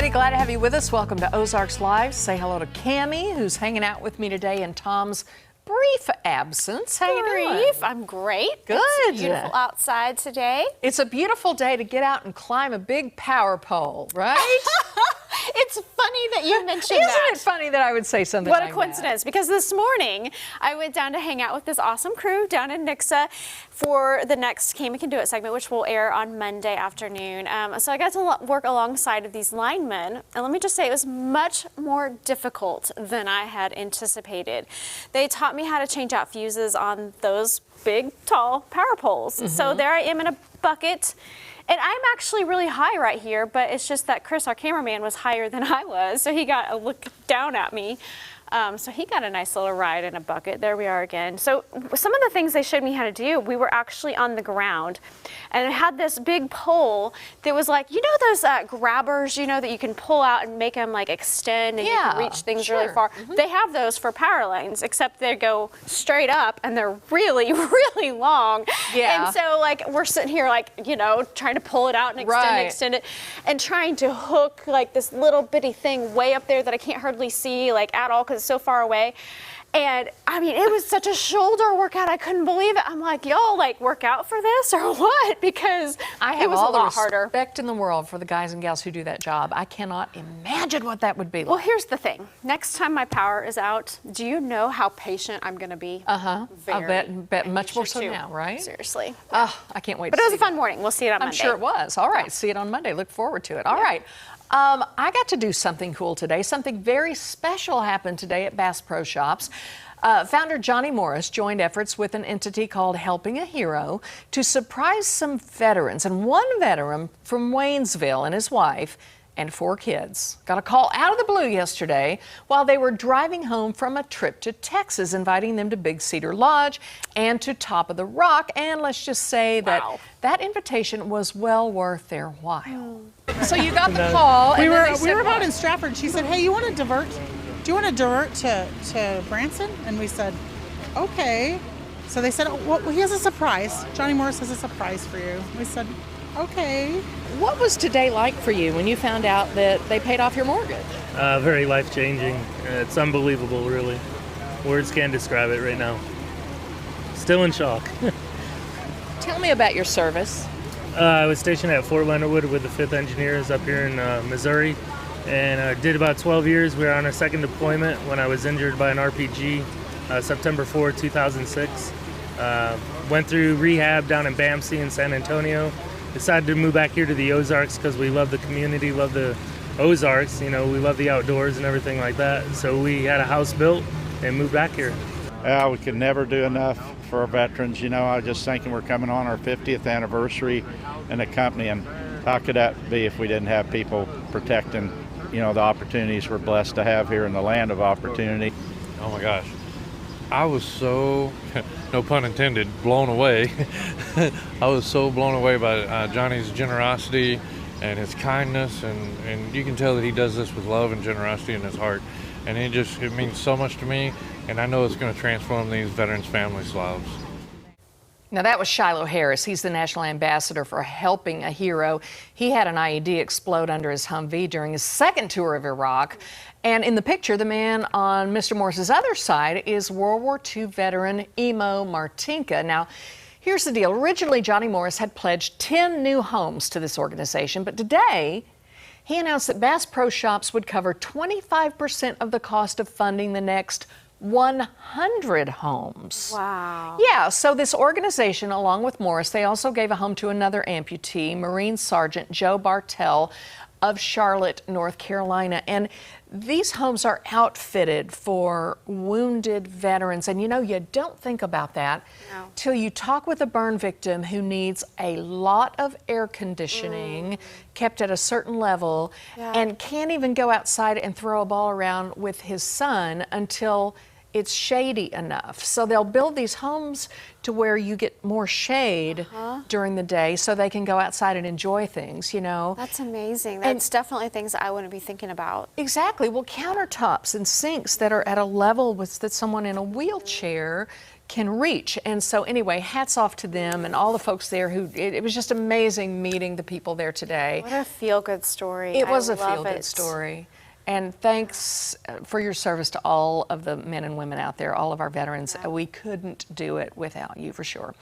everybody. Glad to have you with us. Welcome to Ozarks Live. Say hello to Cammie, who's hanging out with me today in Tom's brief absence. How you doing? I'm great. Good. It's beautiful outside today. It's a beautiful day to get out and climb a big power pole, right? It's funny that you mentioned that. Isn't it funny that I would say something What like a coincidence, because this morning I went down to hang out with this awesome crew down in Nixa for the next Cammie Can Do It segment, which will air on Monday afternoon. So I got to work alongside of these linemen, and let me just say it was much more difficult than I had anticipated. They taught me how to change out fuses on those big, tall power poles. So there I am in a bucket. And I'm actually really high right here, but it's just that Chris, our cameraman, was higher than I was, so he got a look down at me. So he got a nice little ride in a bucket. There we are again. So some of the things they showed me how to do, we were actually on the ground, and it had this big pole that was like, you know those grabbers, you know, that you can pull out and make them like extend and you can reach things really far. They have those for power lines, except they go straight up and they're really, really long. And so like we're sitting here like, you know, trying to pull it out and extend it, and trying to hook like this little bitty thing way up there that I can't hardly see like at all because it's so far away. And I mean, it was such a shoulder workout. I couldn't believe it. I'm like, y'all like work out for this or what? Because it was a lot harder. Respect in the world for the guys and gals who do that job. I cannot imagine what that would be like. Well, here's the thing. Next time my power is out, do you know how patient I'm going to be? I bet much more so now, right? Seriously. Oh, I can't wait But to see it was a fun morning. We'll see it on Monday. I'm sure it was. All right, see it on Monday. Look forward to it. All right. I got to do something cool today. Something very special happened today at Bass Pro Shops. Founder Johnny Morris joined efforts with an entity called Helping a Hero to surprise some veterans. And one veteran from Waynesville and his wife and 4 kids got a call out of the blue yesterday while they were driving home from a trip to Texas, inviting them to Big Cedar Lodge and to Top of the Rock. And let's just say that that invitation was well worth their while. So you got the call. We were about in Stratford. She said, "Hey, you want to divert? Do you want to divert to Branson?" And we said, "Okay." So they said, "Oh, well, he has a surprise. Johnny Morris has a surprise for you." We said, "Okay." What was today like for you when you found out that they paid off your mortgage? Very life-changing. It's unbelievable, really. Words can't describe it right now. Still in shock. Tell me about your service. I was stationed at Fort Leonard Wood with the 5th Engineers up here in Missouri, and did about 12 years. We were on our second deployment when I was injured by an RPG, September 4, 2006. Went through rehab down in BAMC in San Antonio. Decided to move back here to the Ozarks because we love the community, love the Ozarks. You know, we love the outdoors and everything like that. So we had a house built and moved back here. We could never do enough for our veterans. You know, I was just thinking we're coming on our 50th anniversary in the company, and how could that be if we didn't have people protecting, you know, the opportunities we're blessed to have here in the land of opportunity. Oh my gosh. I was so, no pun intended, blown away. I was so blown away by Johnny's generosity and his kindness, and you can tell that he does this with love and generosity in his heart. And it means so much to me, and I know it's going to transform these veterans' families' lives. Now that was Shiloh Harris. He's the national ambassador for Helping a Hero. He had an IED explode under his Humvee during his second tour of Iraq. And in the picture, the man on Mr. Morris's other side is World War II veteran Emo Martinka. Now, here's the deal. Originally, Johnny Morris had pledged 10 new homes to this organization, but today he announced that Bass Pro Shops would cover 25% of the cost of funding the next 100 homes. Wow. Yeah, so this organization, along with Morris, they also gave a home to another amputee, Marine Sergeant Joe Bartell of Charlotte, North Carolina. And these homes are outfitted for wounded veterans. And you know, you don't think about that till you talk with a burn victim who needs a lot of air conditioning kept at a certain level and can't even go outside and throw a ball around with his son until it's shady enough. So they'll build these homes to where you get more shade during the day so they can go outside and enjoy things, you know. That's amazing. That's definitely things that I wouldn't be thinking about. Exactly. Well, countertops and sinks that are at a level that someone in a wheelchair can reach. And so anyway, hats off to them and all the folks there who, it was just amazing meeting the people there today. What a feel-good story. It was I a love feel-good it. story. And thanks for your service to all of the men and women out there, all of our veterans. We couldn't do it without you, for sure.